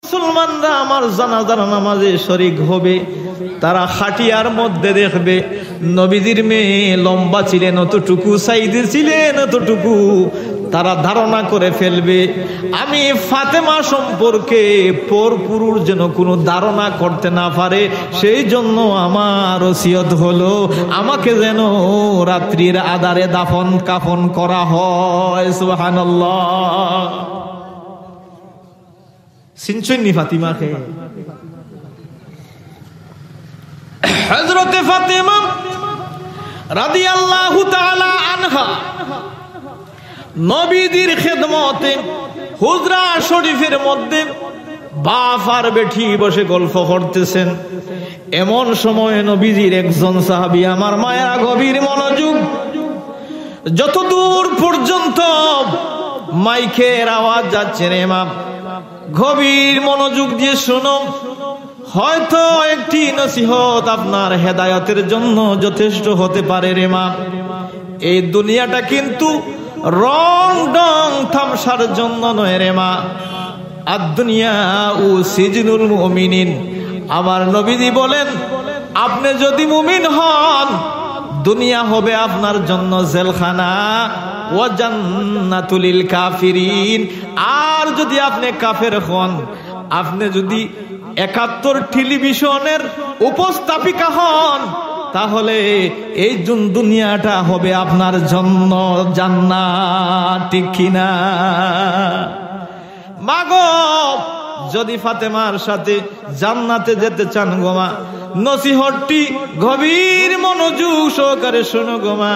মুসলমানরা আমার জানাজার নামাজে শরীক হবে, তারা খাটিয়ার মধ্যে দেখবে নবীজির মেয়ে লম্বা ছিলেন অতটুকু, সাইদে ছিলেন অতটুকু। তারা ধারণা করে ফেলবে আমি ফাতেমা সম্পর্কে পরপুরুষ যেন কোনো ধারণা করতে না পারে, সেই জন্য আমার ওসিয়ত হলো আমাকে যেন রাত্রির আধারে দাফন কাফন করা হয়। সুবহানাল্লাহ। সিনচন্নি ফাতিমাকে হযরত ফাতিমা রাদিয়াল্লাহু তাআলা আনহা নবীজির খেদমতে হুজরা শরীফের মধ্যে বাপ আর বেটি বসে গল্প করতেছেন। এমন সময় নবীজির একজন সাহাবী, আমার মায়েরা গভীর মনোযোগ, যতদূর পর্যন্ত মাইকের আওয়াজ যাচ্ছে রে মা, গভীর মনোযোগ দিয়ে শুনো, হয়তো একটি নসিহত আপনার হেদায়েতের জন্য যথেষ্ট হতে পারে রে মা। এই দুনিয়াটা কিন্তু রং ডং তামসার জন্য নয় রে মা। আদ-দুনিয়া ও সিজনুল মুমিনিন। আমার নবীজি বলেন, আপনি যদি মুমিন হন দুনিয়া হবে আপনার জন্য জেলখানা, ওয়া জান্নাতুল লিল কাফিরিন। আর যদি আপনি কাফের হন, আপনি যদি ৭১ টেলিভিশনের উপস্থাপিকা হন, তাহলে এই দুনিয়াটা হবে আপনার জন্য জান্নাত। ঠিক কিনা মাগো? যদি ফাতেমার সাথে জান্নাতে যেতে চান গো মা, নসিহতটি গভীর মনোযোগ সহকারে শোনো গো মা।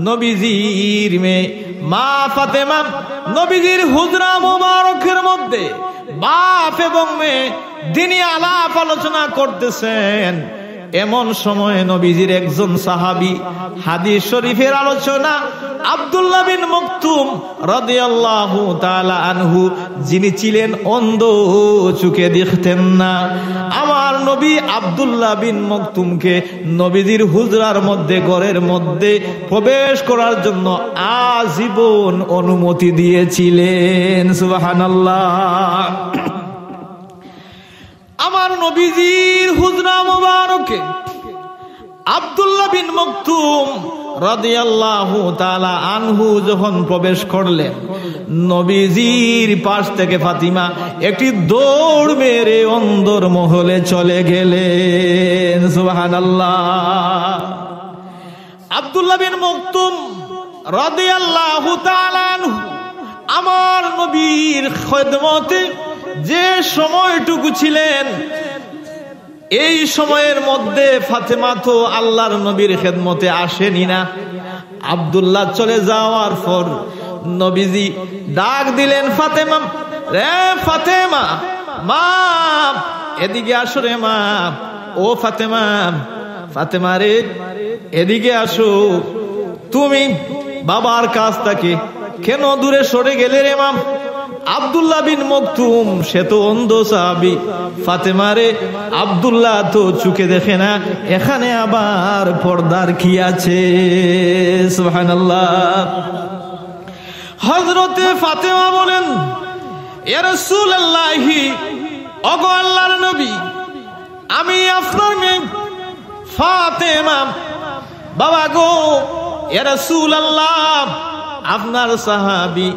নবীজির মেয়ে মা ফাতেমা নবীজির হুজরা মুবারকের মধ্যে বাপ এবং মেয়ে দিনই আলাপ আলোচনা করতেছেন। এমন সময় নবীজির একজন সাহাবী, হাদিস শরীফের আলোচনা, আব্দুল্লাহ বিন মকতুম রাদিয়াল্লাহু তাআলা আনহু, যিনি ছিলেন অন্ধ, চোখে দেখতেন না। আমার নবী আব্দুল্লাহ বিন মকতুমকে নবীজির হুজরার মধ্যে, ঘরের মধ্যে প্রবেশ করার জন্য আজীবন অনুমতি দিয়েছিলেন। সুবহানাল্লাহ। আমার নবীজির হুজরা মুবারকে আব্দুল্লাহ বিন মকতুম রাদিয়াল্লাহু তাআলা আনহু যখন প্রবেশ করলেন, নবীজির পাশ থেকে ফাতিমা একটি দৌড় মেরে অন্দর মহলে চলে গেলেন। সুবহানাল্লাহ। আব্দুল্লাহ বিন মকতুম রাদিয়াল্লাহু তাআলা আনহু আমার নবীর খেদমতে যে সময়টুকু ছিলেন, এই সময়ের মধ্যে ফাতেমা তো আল্লাহর নবীর খেদমতে আসেনি না। আব্দুল্লাহ চলে যাওয়ার পর নবীজি ডাক দিলেন, ফাতেমা রে ফাতেমা, মা এদিকে আসো রে মা। ও ফাতেমা, ফাতেমা রে এদিকে আসো। তুমি বাবার কাছ থেকে কেন দূরে সরে গেলে রে মা? আব্দুল্লাহ বিন মকতুম সে তো অন্ধ সাহাবী, ফাতেমা রে আব্দুল্লাহ তো চোখে দেখে না, এখানে আবার পর্দার কি আছে? সুবহানাল্লাহ। হযরতে ফাতেমা বলেন, ইয়া রাসূলুল্লাহ, ওগো আল্লাহর নবী, আমি আপনার মেয়ে ফাতেমা। বাবা গো, ইয়া রাসূলুল্লাহ, আপনার সাহাবী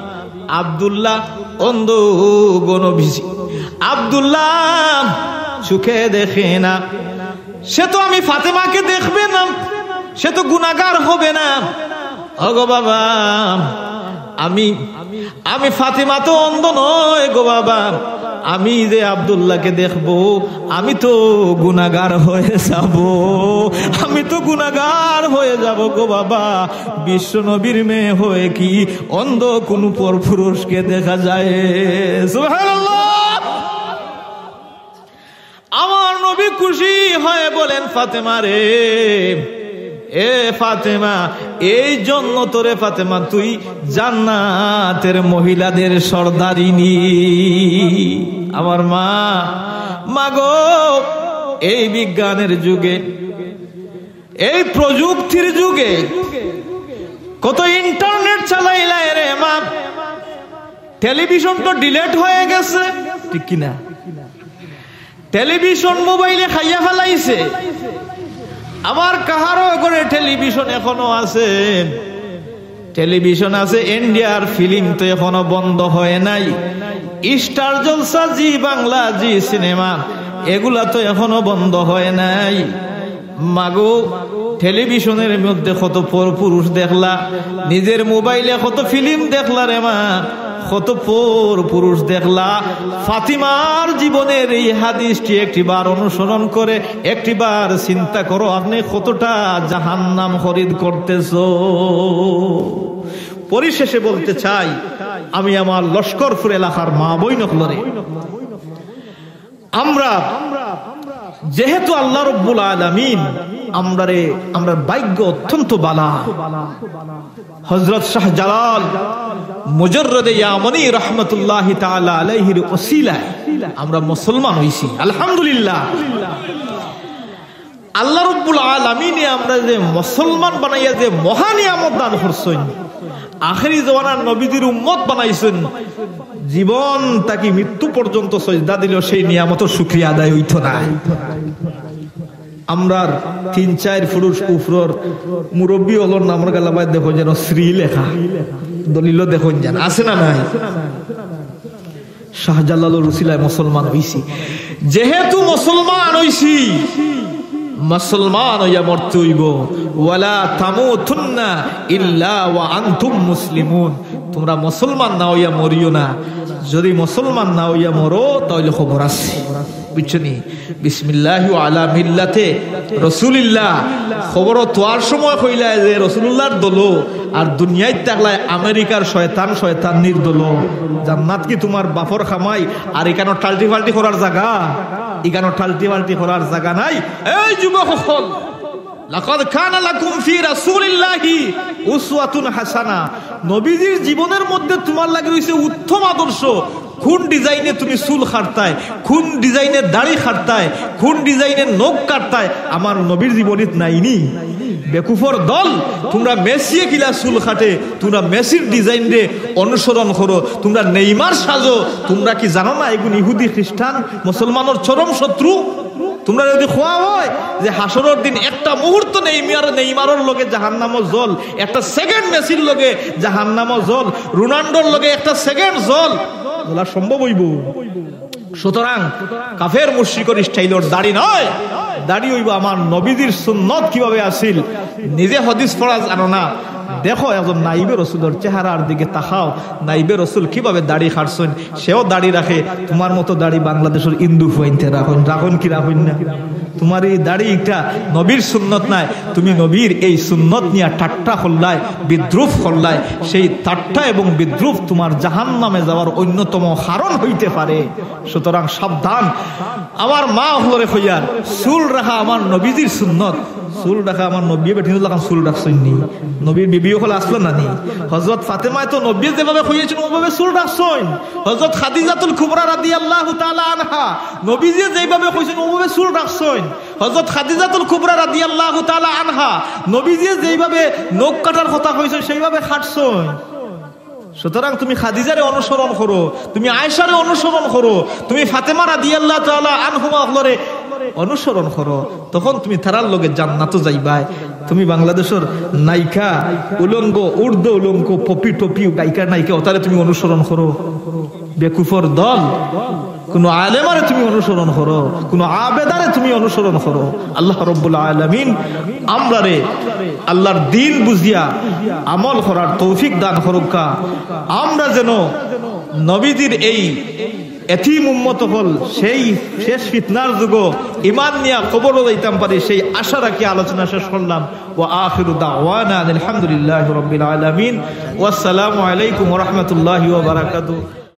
আব্দুল্লাহ অন্ধ গণবিজি, আব্দুল্লাহ চোখে দেখে না, সে তো আমি ফাতেমাকে দেখবে না, সে তো গুনাহগার হবে না। ওগো বাবা, আমি ফাতেমা তো অন্ধ নয় গো বাবা, আমি যে আব্দুল্লাহকে দেখবো আমি তো গুনাহগার হয়ে যাব, আমি তো গুনাহগার হয়ে যাব গো বাবা। বিশ্ব নবীর মেয়ে হয়ে কি অন্ধ কোন পরপুরুষকে দেখা যায়? সুবহানাল্লাহ। আমার নবী খুশি হয়ে বলেন, ফাতেমা রে, এ ফাতেমা, এই জন্য তোরে ফাতেমা তুই জান্নাতের মহিলাদের সর্দারিনী। আমার মা, মাগো, এই বিজ্ঞানের যুগে, এই প্রযুক্তির যুগে কত ইন্টারনেট চালাইলাই রে মা, টেলিভিশন তো ডিলেট হয়ে গেছে, ঠিক কিনা? টেলিভিশন মোবাইলে খাইয়া ফেলাইছে। আবার কাহারও করে টেলিভিশন এখনো আছে, টেলিভিশন আছে, ইন্ডিয়ার ফিল্ম তো এখনো বন্ধ হয় নাই, স্টার জলসা, জি বাংলা, জি সিনেমা, এগুলা তো এখনো বন্ধ হয় নাই। মাগো টেলিভিশনের মধ্যে কত পুরুষ দেখলা, নিজের মোবাইলে কত ফিল্ম দেখলা রে মা, কত পুরুষ দেখলা। ফাতিমার জীবনের এই হাদিসটি একটিবার অনুসরণ করে একটিবার চিন্তা করো, আপনি কতটা জাহান্নাম খরিদ করতেছো। পরিশেষে বলতে চাই, আমি আমার লস্করপুর এলাকার মা বই নকলরে, আমরা যেহেতু আল্লাহ রব্বুল আলামিন আমরা ভাগ্য অত্যন্ত বালা। হযরত শাহজালাল মুজাররদে ইয়ামানি রাহমাতুল্লাহি তাআলা আলাইহির ওসিলায় আমরা মুসলমান হইছি, আলহামদুলিল্লাহ। আল্লাহ রব্বুল আলামিন আমরা যে মুসলমান বানাইয়া যে মহা নিয়ামত দান করছেন, আখেরি জমানার নবীদের উম্মত বানাইছেন, জীবন তাকে মৃত্যু পর্যন্ত সজদা দিল, সেই নিয়ামতের শুকরিয়া আদায় হইত না। আমরা 3-4 পুরুষ কুফরর মুরব্বী হল নামর গালাবাই দেখো যেন শ্রী লেখা দলিল দেখো যেন আছে না নাই। শাহজালালের উসিলায় মুসলমান হইছি, যেহেতু মুসলমান হইছি, মুসলমান হইয়া মরতে হইব। ওয়ালা তামুতুন্না ইল্লা ওয়া আনতুম মুসলিমুন, তোমরা মুসলমান না হইয়া মরিও না। যদি মুসলমান না হইয়া মরো তাহলে খবর আছে, বুঝছনি। বিসমিল্লাহি ওয়া আলা মিল্লাতে রাসূলিল্লাহ, খবর তোয়ার সময় কইলা যে রাসূলুল্লাহর দলো আর দুনিয়ায় তাকলায় আমেরিকার শয়তান নির্দল। জান্নাত কি তোমার বাপর খামাই আর এখানে টাল্টি ফাল্টি করার জায়গা? এখানে টাল্টি ফাল্টি করার জায়গা নাই। এই যুবক সকল, লাকাদ কানা লাকুম ফি রাসূলিল্লাহি উসওয়াতুন হাসানা, নবীজির জীবনের মধ্যে তোমার লাগি হইছে উত্তম আদর্শ। কোন ডিজাইনে তুমি চুল কাটতায়, কোন ডিজাইনে দাড়ি কাটতায়, কোন ডিজাইনে নখ কাটতায়, আমার নবীর জীবনীত নাইনি। বেকুফর দল, তোমরা মেসিয়ে কিলা চুল কাটে, তোমরা মেসির ডিজাইন রে অনুসরণ করো, তোমরা নেইমার সাজো। তোমরা কি জানো না এগুলো ইহুদি খ্রিস্টান মুসলমানের চরম শত্রু? তোমরা যদি খোয়া হয় যে হাসরের দিন একটা মুহূর্ত নেইমারের লগে জাহান্নামও জল, একটা সেকেন্ড মেসির লগে জাহান্নামও জল, রোনাল্ডোর লগে একটা সেকেন্ড জল, বলা সম্ভব হইব? সুতরাং কাফের মুশরিকের স্টাইলের দাড়ি নয়, দাড়ি হইব আমার নবীজির সুন্নত কিভাবে আসিল। নিজে হাদিস পড়া জানো না, দেখো একজন নাইবে রসুলের চেহারার দিকে তাকাও, নাইবে রসুল কিভাবে দাড়ি কাটছেন, সেও দাড়ি রাখে। তোমার মতো দাড়ি বাংলাদেশের ইন্দু ফুয়াইতে রাখুন কি রাখুন না? তোমার এই দাড়ি একটা নবীর সুন্নত নাই, তুমি নবীর এই সুন্নত নিয়ে ঠাট্টা করলাই, বিদ্রুপ করলাই। সেই ঠাট্টা এবং বিদ্রুপ তোমার জাহান্নামে যাওয়ার অন্যতম কারণ হইতে পারে। সুতরাং সাবধান। আমার মা হলরে হইয়ার চুল রাখা আমার নবীজির সুন্নত, চুল রাখা আমার নবী বেঠিনুল্লাহ চুল রাখছেন নি, নবীর বিবিও হলে আসলো না নি। হযরত ফাতেমায় তো নবী যেভাবে হইয়াছেন ওভাবে চুল রাখছেন। হযরত খাদিজাতুল কুবরা রাদিয়াল্লাহু তাআলা আনহা, নবীজি যেভাবে কইছেন ওভাবে চুল রাখছেন। হযরত খাদিজাতুল কুবরা রাদিয়াল্লাহু তাআলা আনহা, নবীজি যেভাবে নখ কাটার কথা কইছেন সেইভাবে কাটছেন। সুতরাং তুমি খাদিজারে অনুসরণ করো, তুমি আয়েশারে অনুসরণ করো, তুমি ফাতেমা রাদিয়াল্লাহু তাআলা আনহুমা হলরে অনুসরণ করো, তখন তুমি তারার লগে জান্নাতে যাইবা। তুমি বাংলাদেশের নায়িকা উলঙ্গ, উর্দু উলঙ্গ, পপি টপি গায়িকা নায়িকা ওতারে তুমি অনুসরণ করো। বেকুফর দল, কোন আলেমারে তুমি অনুসরণ করো, কোন আবেদারে তুমি অনুসরণ করো। আল্লাহ রাব্বুল আলামিন আমরারে আল্লাহর দ্বীন বুঝিয়া আমল করার তৌফিক দান করুকা। আমরা যেন নবীজির এই এতিম উম্মত হল সেই শেষ ফিতনার যুগ ঈমান নিয়া কবর যাইতাম পারি, সেই আশা রাখি আলোচনা শেষ করলাম। ওয়া আখিরু দাওয়ানা আলহামদুলিল্লাহি রাব্বিল আলামিন। ওয়া আসসালামু আলাইকুম ওয়া রাহমাতুল্লাহি ওয়া বারাকাতুহু।